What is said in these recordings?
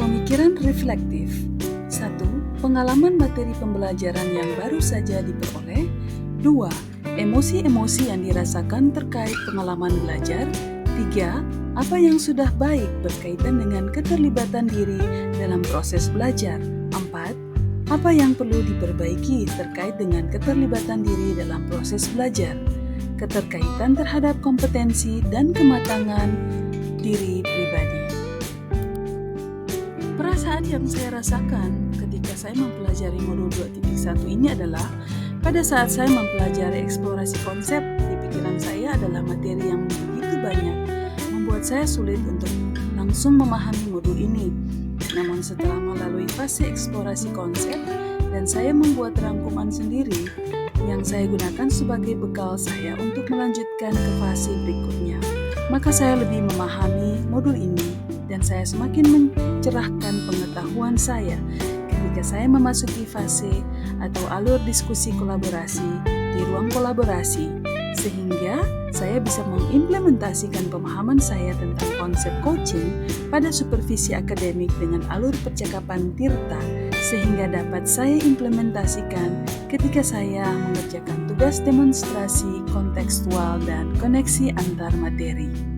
Pemikiran reflektif. 1. Pengalaman materi pembelajaran yang baru saja diperoleh. 2. Emosi-emosi yang dirasakan terkait pengalaman belajar. 3. Apa yang sudah baik berkaitan dengan keterlibatan diri dalam proses belajar. 4. Apa yang perlu diperbaiki terkait dengan keterlibatan diri dalam proses belajar. Keterkaitan terhadap kompetensi dan kematangan diri pribadi. Perasaan yang saya rasakan ketika saya mempelajari modul 2.1 ini adalah pada saat saya mempelajari eksplorasi konsep, di pikiran saya adalah materi yang begitu banyak, membuat saya sulit untuk langsung memahami modul ini. Namun setelah melalui fase eksplorasi konsep dan saya membuat rangkuman sendiri yang saya gunakan sebagai bekal saya untuk melanjutkan ke fase berikutnya, maka saya lebih memahami modul ini dan saya semakin mencerahkan pengetahuan saya ketika saya memasuki fase atau alur diskusi kolaborasi di ruang kolaborasi, sehingga saya bisa mengimplementasikan pemahaman saya tentang konsep coaching pada supervisi akademik dengan alur percakapan Tirta, sehingga dapat saya implementasikan ketika saya mengerjakan tugas demonstrasi kontekstual dan koneksi antar materi.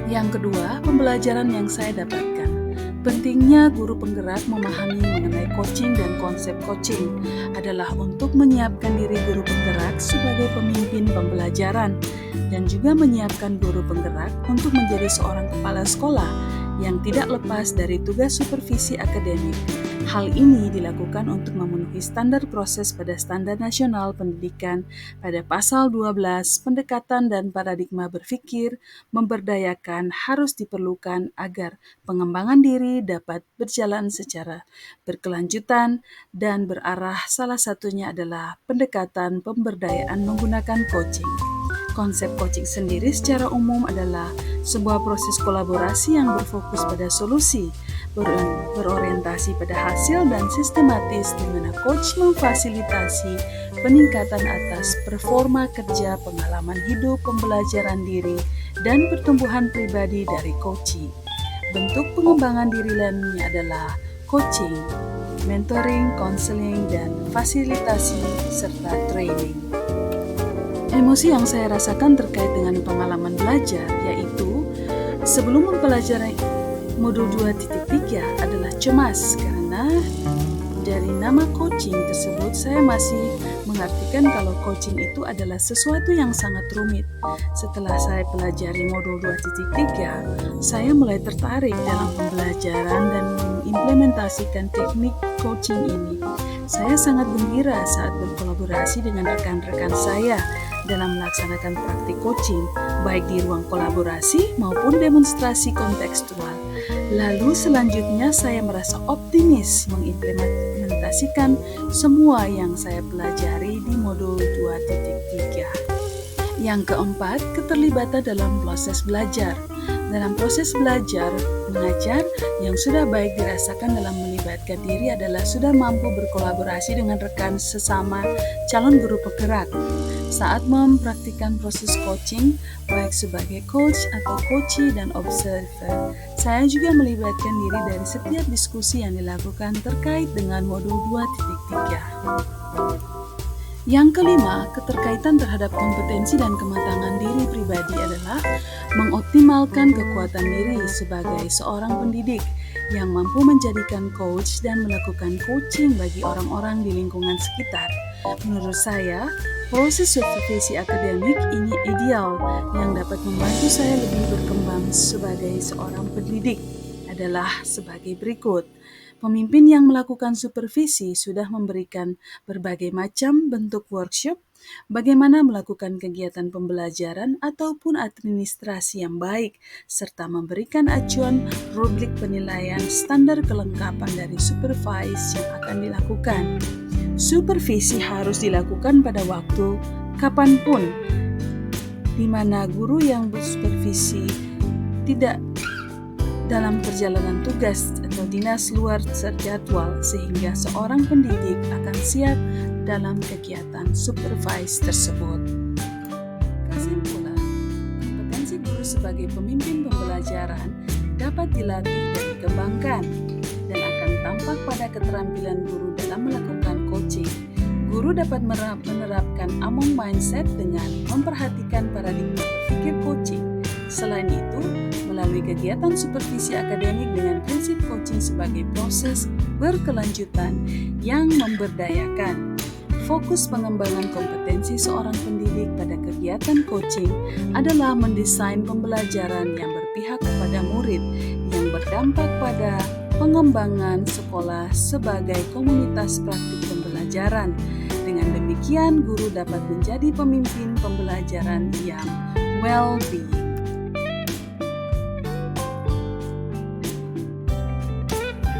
Yang kedua, pembelajaran yang saya dapatkan. Pentingnya guru penggerak memahami mengenai coaching dan konsep coaching adalah untuk menyiapkan diri guru penggerak sebagai pemimpin pembelajaran dan juga menyiapkan guru penggerak untuk menjadi seorang kepala sekolah yang tidak lepas dari tugas supervisi akademik. Hal ini dilakukan untuk memenuhi standar proses pada Standar Nasional Pendidikan pada Pasal 12, pendekatan dan paradigma berpikir memberdayakan harus diperlukan agar pengembangan diri dapat berjalan secara berkelanjutan dan berarah, salah satunya adalah pendekatan pemberdayaan menggunakan coaching. Konsep coaching sendiri secara umum adalah sebuah proses kolaborasi yang berfokus pada solusi, berorientasi pada hasil dan sistematis, di mana coach memfasilitasi peningkatan atas performa kerja, pengalaman hidup, pembelajaran diri, dan pertumbuhan pribadi dari coachee. Bentuk pengembangan diri lainnya adalah coaching, mentoring, counseling, dan fasilitasi serta training. Emosi yang saya rasakan terkait dengan pengalaman belajar yaitu sebelum mempelajari modul 2.3 adalah cemas karena dari nama coaching tersebut saya masih mengartikan kalau coaching itu adalah sesuatu yang sangat rumit. Setelah saya pelajari modul 2.3, saya mulai tertarik dalam pembelajaran dan mengimplementasikan teknik coaching ini. Saya sangat gembira saat berkolaborasi dengan rekan-rekan saya dalam melaksanakan praktik coaching, baik di ruang kolaborasi maupun demonstrasi kontekstual. Lalu selanjutnya saya merasa optimis mengimplementasikan semua yang saya pelajari di modul 2.3. Yang keempat, keterlibatan dalam proses belajar. Dalam proses belajar mengajar yang sudah baik dirasakan dalam melibatkan diri adalah sudah mampu berkolaborasi dengan rekan sesama calon guru penggerak. Saat mempraktikkan proses coaching, baik sebagai coach atau coachee dan observer, saya juga melibatkan diri dari setiap diskusi yang dilakukan terkait dengan modul 2.3. Yang kelima, keterkaitan terhadap kompetensi dan kematangan diri pribadi adalah mengoptimalkan kekuatan diri sebagai seorang pendidik yang mampu menjadikan coach dan melakukan coaching bagi orang-orang di lingkungan sekitar. Menurut saya, proses supervisi akademik ini ideal yang dapat membantu saya lebih berkembang sebagai seorang pendidik adalah sebagai berikut. Pemimpin yang melakukan supervisi sudah memberikan berbagai macam bentuk workshop, bagaimana melakukan kegiatan pembelajaran ataupun administrasi yang baik, serta memberikan acuan rubrik penilaian standar kelengkapan dari supervise yang akan dilakukan. Supervisi harus dilakukan pada waktu kapanpun, di mana guru yang bersupervisi tidak dalam perjalanan tugas atau dinas luar terjadwal, sehingga seorang pendidik akan siap dalam kegiatan supervise tersebut. Kesimpulan, kompetensi guru sebagai pemimpin pembelajaran dapat dilatih dan dikembangkan. berdampak pada keterampilan guru dalam melakukan coaching. Guru dapat menerapkan Among Mindset dengan memperhatikan paradigma berpikir coaching. Selain itu, melalui kegiatan supervisi akademik dengan prinsip coaching sebagai proses berkelanjutan yang memberdayakan. Fokus pengembangan kompetensi seorang pendidik pada kegiatan coaching adalah mendesain pembelajaran yang berpihak kepada murid yang berdampak pada pengembangan sekolah sebagai komunitas praktik pembelajaran. Dengan demikian, guru dapat menjadi pemimpin pembelajaran yang well-being.